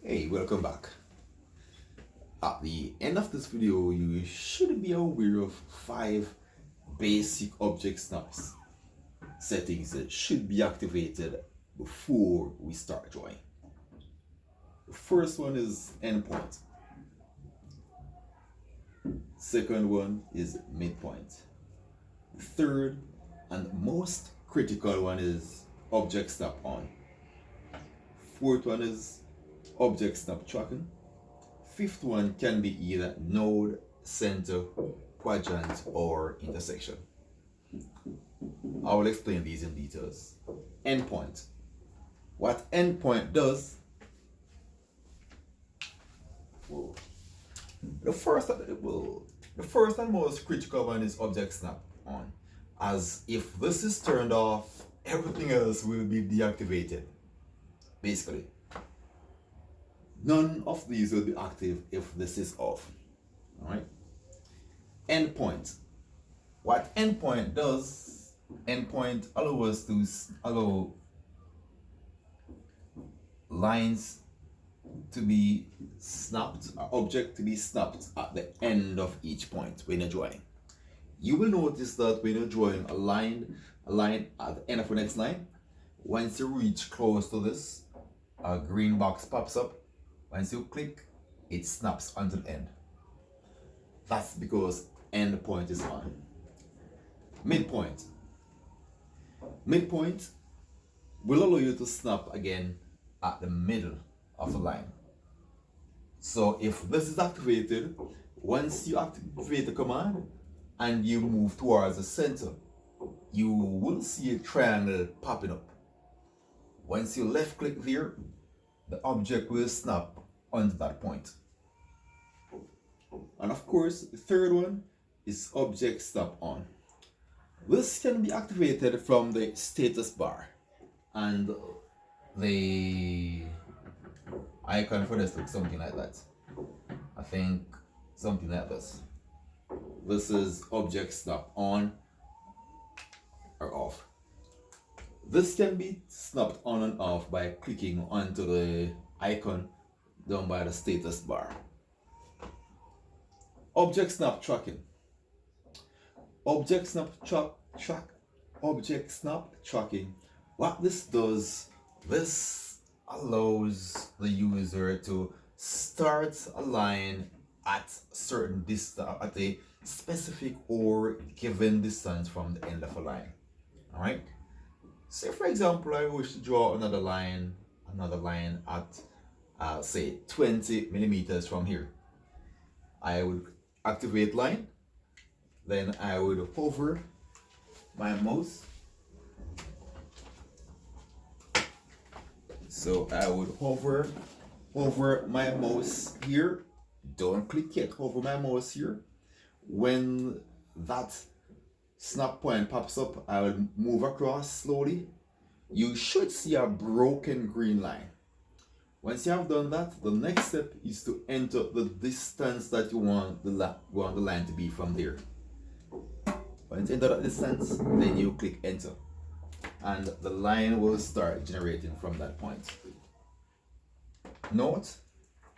Hey, welcome back. At the end of this video, you should be aware of 5 basic object snaps settings that should be activated before we start drawing. The first one is endpoint. Second one is midpoint. The third and most critical one is object snap on. Fourth one is object snap tracking. Fifth one can be either node, center, quadrant, or intersection. I will explain these in details. Endpoint. What endpoint does, the first and most critical one is object snap on, as if this is turned off, everything else will be deactivated. Basically, none of these will be active if this is off. All right. Endpoint. What endpoint does, endpoint allows us to allow lines to be snapped, object to be snapped at the end of each point when you're drawing. You will notice that when you're drawing a line at the end of the next line, once you reach close to this, a green box pops up. Once you click, it snaps onto the end. That's because end point is on. Midpoint. Midpoint will allow you to snap again at the middle of the line. So if this is activated, once you activate the command and you move towards the center, you will see a triangle popping up. Once you left click there, the object will snap onto that point. And of course, the third one is object snap on. This can be activated from the status bar, and the icon for this looks something like that. I think something like this. This is object snap on or off. This can be snapped on and off by clicking onto the icon down by the status bar. Object snap tracking. Object snap tracking. What this does, this allows the user to start a line at certain distance, at a specific or given distance from the end of a line. All right. Say for example, I wish to draw another line at say 20 millimeters from here. I would activate line, then I would hover my mouse. So I would hover my mouse here. Don't click yet, hover my mouse here. When that snap point pops up, I will move across slowly. You should see a broken green line. Once you have done that, the next step is to enter the distance that you want the line to be from there. Once you enter that distance, then you click enter, and the line will start generating from that point.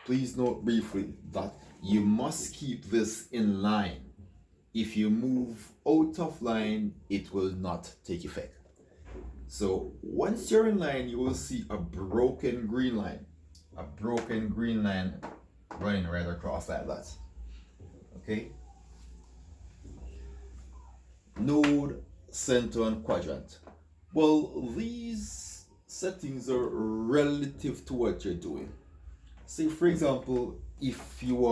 Please note briefly that you must keep this in line. If you move out of line, it will not take effect. So once you're in line, you will see a broken green line running right across like that. Okay. Node, center, and quadrant. Well, these settings are relative to what you're doing. Say for example, if you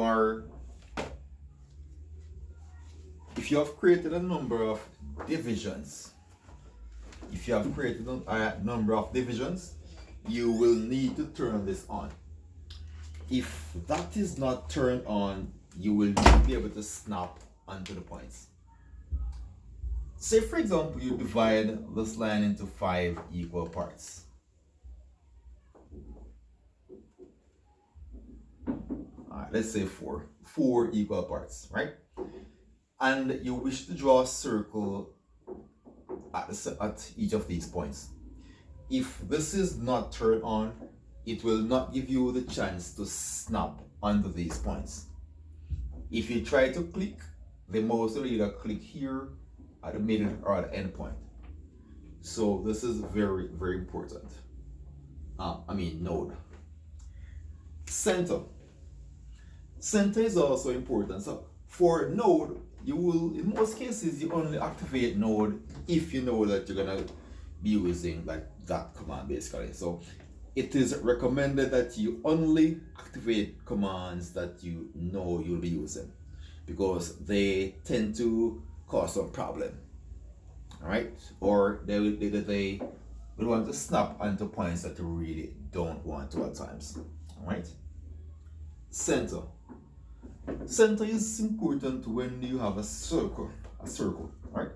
have created a number of divisions, you will need to turn this on. If that is not turned on, you will not be able to snap onto the points. Say for example, you divide this line into 5 equal parts. Let's say 4 equal parts, right? And you wish to draw a circle at each of these points. If this is not turned on, it will not give you the chance to snap onto these points. If you try to click, the mouse will either click here at the middle or at the end point. So this is very, very important. Node. Center. Center is also important. So for node, you will, in most cases, you only activate node if you know that you're gonna be using like that command basically. So it is recommended that you only activate commands that you know you'll be using, because they tend to cause some problem. All right, or they will want to snap onto points that you really don't want to at times. All right. Center. Center is important when you have a circle, right?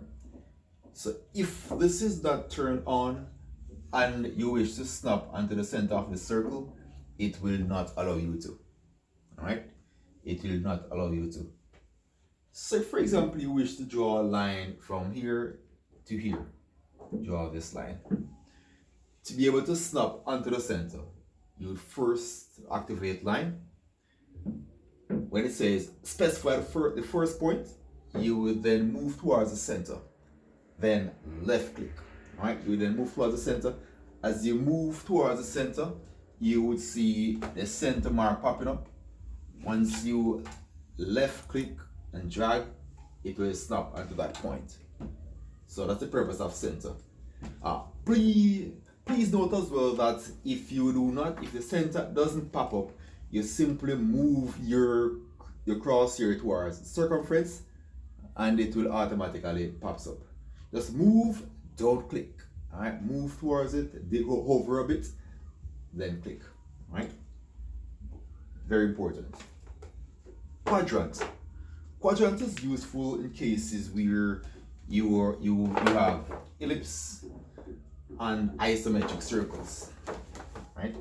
So if this is not turned on and you wish to snap onto the center of the circle, it will not allow you to. All right? It will not allow you to. So for example, you wish to draw a line from here to here. Draw this line. To be able to snap onto the center, you would first activate line. When it says specify the first point, you would then move towards the center. Then left click. Right? You would then move towards the center. As you move towards the center, you would see the center mark popping up. Once you left click and drag, it will snap onto that point. So that's the purpose of center. Please note as well that if the center doesn't pop up, you simply move your crosshair towards circumference and it will automatically pops up. Just move, don't click. All right, move towards it, hover a bit, then click. All right, very important. Quadrant. Quadrant is useful in cases where you have ellipse and isometric circles. Right?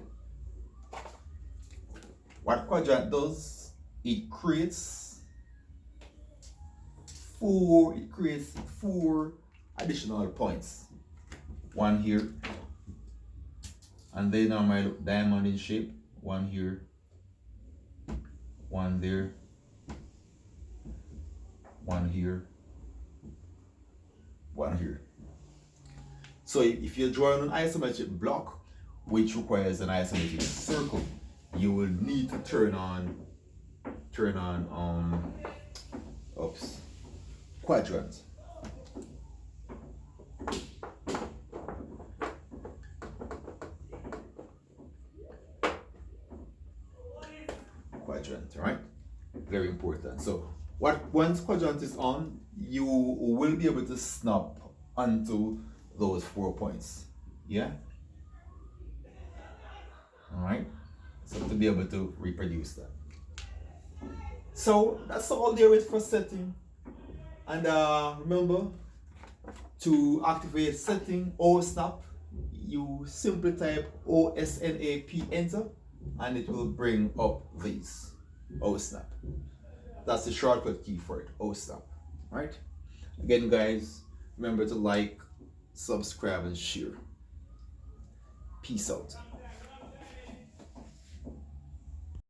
What quadrant does, it creates four additional points. One here, and then on my diamond in shape, one here, one there, one here, one here. So if you're drawing an isometric block, which requires an isometric circle, you will need to turn on quadrant. Quadrant, right? Very important. So once quadrant is on, you will be able to snap onto those 4 points. Yeah? Alright? So to be able to reproduce that. So that's all there is for setting. And remember, to activate setting OSNAP, you simply type OSNAP enter and it will bring up these OSNAP. That's the shortcut key for it, OSNAP. Right? Again, guys, remember to like, subscribe, and share. Peace out.